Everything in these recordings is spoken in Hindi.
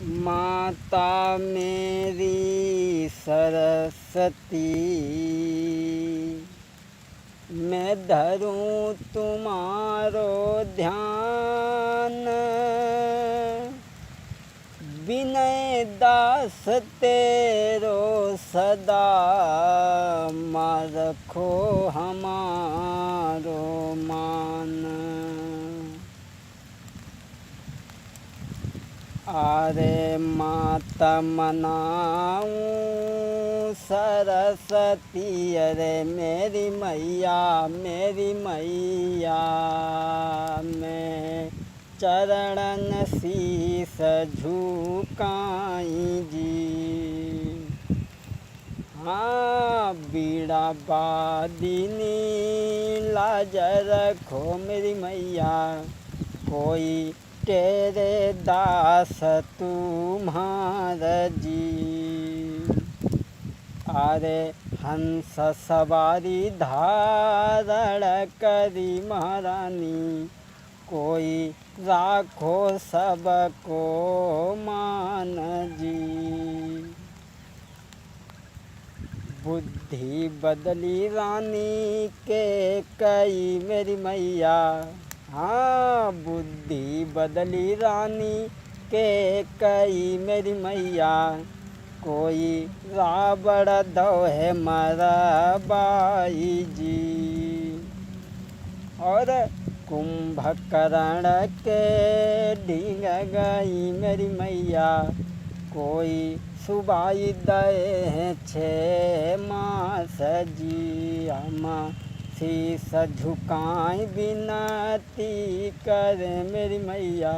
माता मेरी सरस्वती, मैं धरूं तुम्हारो ध्यान। विनय दास तेरो सदा, माँ रखो हमारो मान। अरे माता मनाऊं सरस्वती, अरे मेरी मैया मेरी मैया। मैं चरणन शीस झुकाई जी। हाँ बीड़ा बादिनी लाज रखो मेरी मैया, कोई तेरे दास तुम्हार जी। अरे हंस सवारी धारण करी महारानी, कोई राखो सबको मान जी। बुद्धि बदली रानी के कई मेरी मैया, हाँ बुद्धि बदली रानी के कई मेरी मैया। कोई रावण दोहे मरबाई जी। और कुंभकर्ण के ढींग गई मेरी मैया, कोई सुबाई दे छे मास जी। अम्मा शीस झुकाई विनती करे मेरी मैया,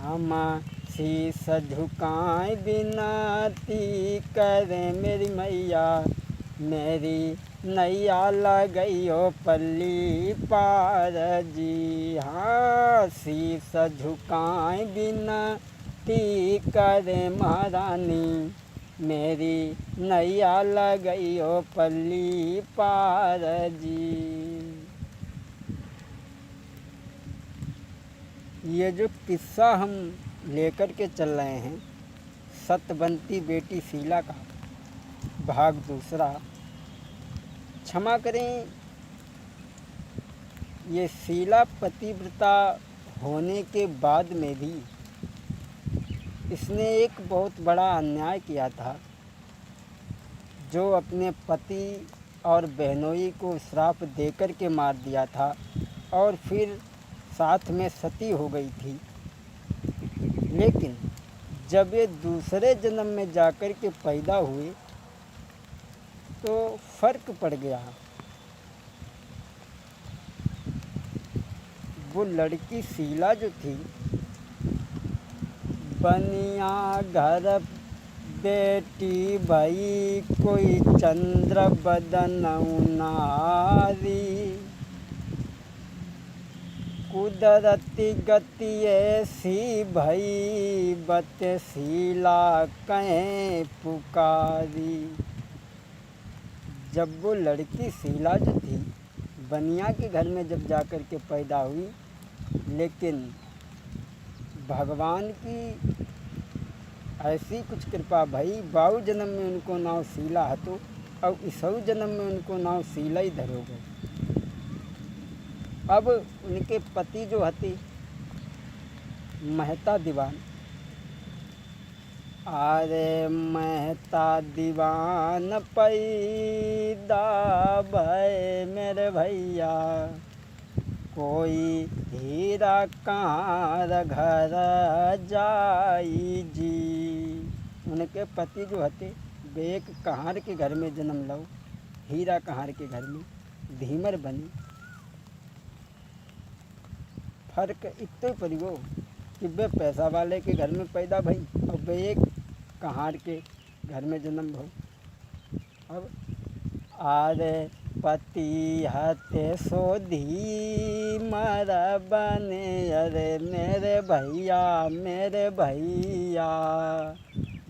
अम्मा शीस झुकाई विनती करे मेरी मैया। मेरी नैया लगइयो पल्ली पार जी। हाँ शीस झुकाई विनती करे महारानी, मेरी नैया लगइयो पल्ली पार जी। ये जो किस्सा हम लेकर के चल रहे हैं, सत्यवंती बेटी शीला का भाग दूसरा। क्षमा करें, ये शीला पतिव्रता होने के बाद में भी इसने एक बहुत बड़ा अन्याय किया था, जो अपने पति और बहनोई को श्राप देकर के मार दिया था और फिर साथ में सती हो गई थी। लेकिन जब ये दूसरे जन्म में जाकर के पैदा हुए तो फर्क पड़ गया। वो लड़की शीला जो थी, बनिया घर बेटी भई कोई चंद्र बदन नारी, कुदरती गति ऐसी भई बत शीला कहें पुकारी। जब वो लड़की शीला जो थी बनिया के घर में जब जाकर के पैदा हुई, लेकिन भगवान की ऐसी कुछ कृपा भई, बाऊ जन्म में उनको नाव शीला हतो और इसऊ जन्म में उनको नाव शीला ही धरो गए। अब उनके पति जो हते मेहता दीवान, अरे मेहता दीवान पैदा भय मेरे भैया, कोई हीरा कहाँ घर जाई जी। उनके पति जो हते वे एक कहार के घर में जन्म लो, हीरा कहार के घर में धीमर बनी। फर्क इतना ही पड़ी वो कि वे पैसा वाले के घर में पैदा भई और वे एक कहार के घर में जन्म भो। अब आरे पति हते सोधी मर बने, अरे मेरे भैया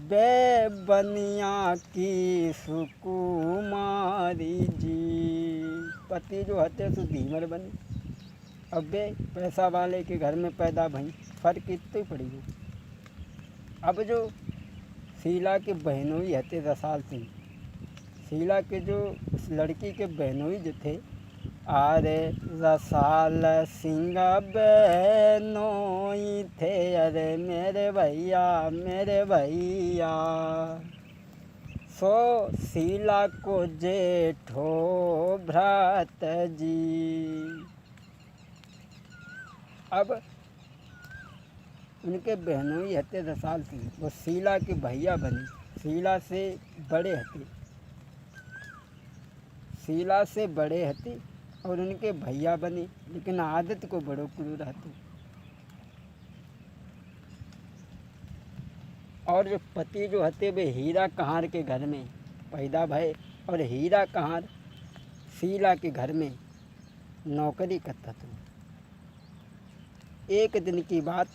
बे बनिया की सुकुमारी जी। पति जो हते सो धीमर बनी, अब वे पैसा वाले के घर में पैदा भई। फर्क इतना ही पड़ी। अब जो शीला के बहनोई हते रसाल सिंह, शीला के जो उस लड़की के बहनोई जो थे, अरे रसाल सिंह बहनोई थे, अरे मेरे भैया सो शीला को जेठो भ्रात जी। अब उनके बहनोई हते रसाल सिंह, वो शीला के भैया बने, शीला से बड़े हते और उनके भैया बने, लेकिन आदत को बड़ो क्रूर रहते। और जो पति जो हते वे हीरा कहार के घर में पैदा भये, और हीरा कहार शीला के घर में नौकरी करता था। एक दिन की बात,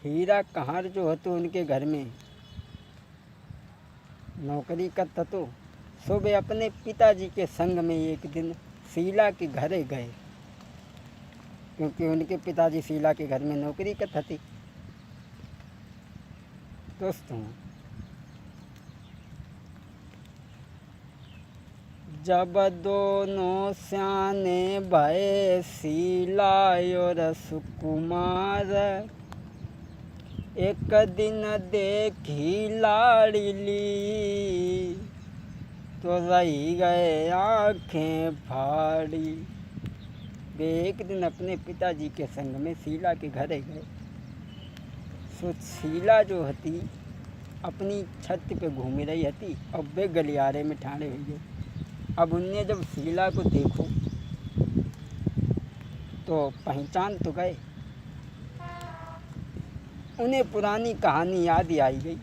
हीरा कहार जो हतो उनके घर में नौकरी करता तो सो वे अपने पिताजी के संग में एक दिन शीला के घरे गए, क्योंकि उनके पिताजी शीला के घर में नौकरी करता थी। दोस्तों, जब दोनों स्याने भये शीला और सुकुमार, एक दिन देखी लाड़ली तो रही गए आँखें फाड़ी। वे एक दिन अपने पिताजी के संग में शीला के घरे गए। सो शीला जो हती अपनी छत पे घूम रही हती और वे गलियारे में ठाणे हुई गए। अब उनने जब शीला को देखो तो पहचान तो गए, उन्हें पुरानी कहानी याद आई गई।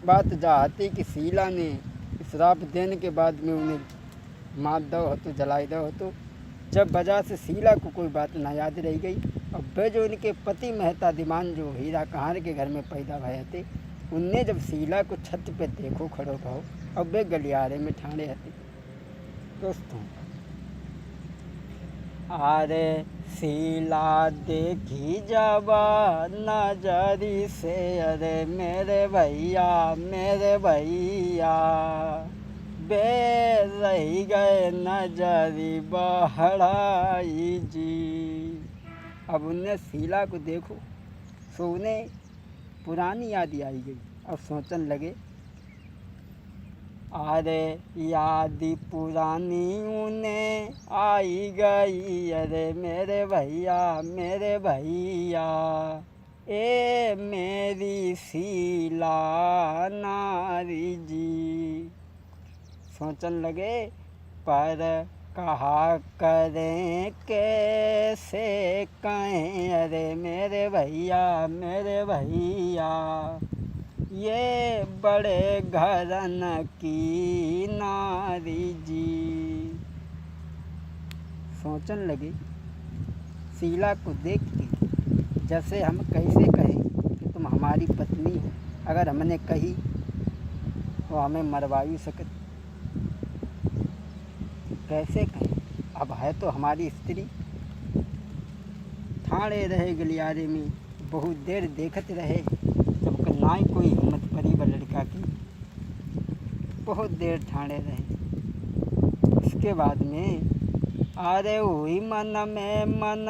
बात जाती कि शीला ने श्राप देने के बाद में उन्हें मार दो हो तो जलाई दो हो तो, जब वजह से शीला को कोई बात ना याद रह गई। और वे जो उनके पति मेहता दीवान जो हीरा कहार के घर में पैदा भये थे, उनने जब शीला को छत पे देखो खड़ो भाव, अब वे गलियारे में ठाणे हते। दोस्तों, अरे शीला देखी जब नजरी से, अरे मेरे भैया बे रही गए नजरी बहड़ाई जी। अब उनने शीला को देखो सो उन्हें पुरानी याद आई गई और सोचने लगे, अरे याद पुरानी उन्हें आई गई, अरे मेरे भैया ए मेरी शीला नारी जी। सोचने लगे, पर कहा करें कैसे कहें, अरे मेरे भैया ये बड़े घरन की नारी जी। सोचने लगे शीला को देख के, जैसे हम कैसे कहें कि तुम हमारी पत्नी हो, अगर हमने कही तो हमें मरवा भी सकती, कैसे कहें, अब है तो हमारी स्त्री। ठाणे रहे गलियारे में, बहुत देर देखते रहे, जब ना ही कोई हिम्मत पड़ी व लड़का की, बहुत देर ठाणे रहे। उसके बाद में अरे हुई मन में मन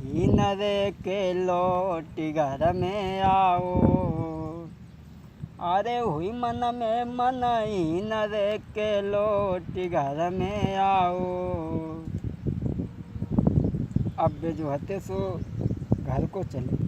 ही नरे के लौटी घर में आओ, अरे हुई मन में मन ही नरे के लौटी घर में आओ। अब जो हते सो घर को चले,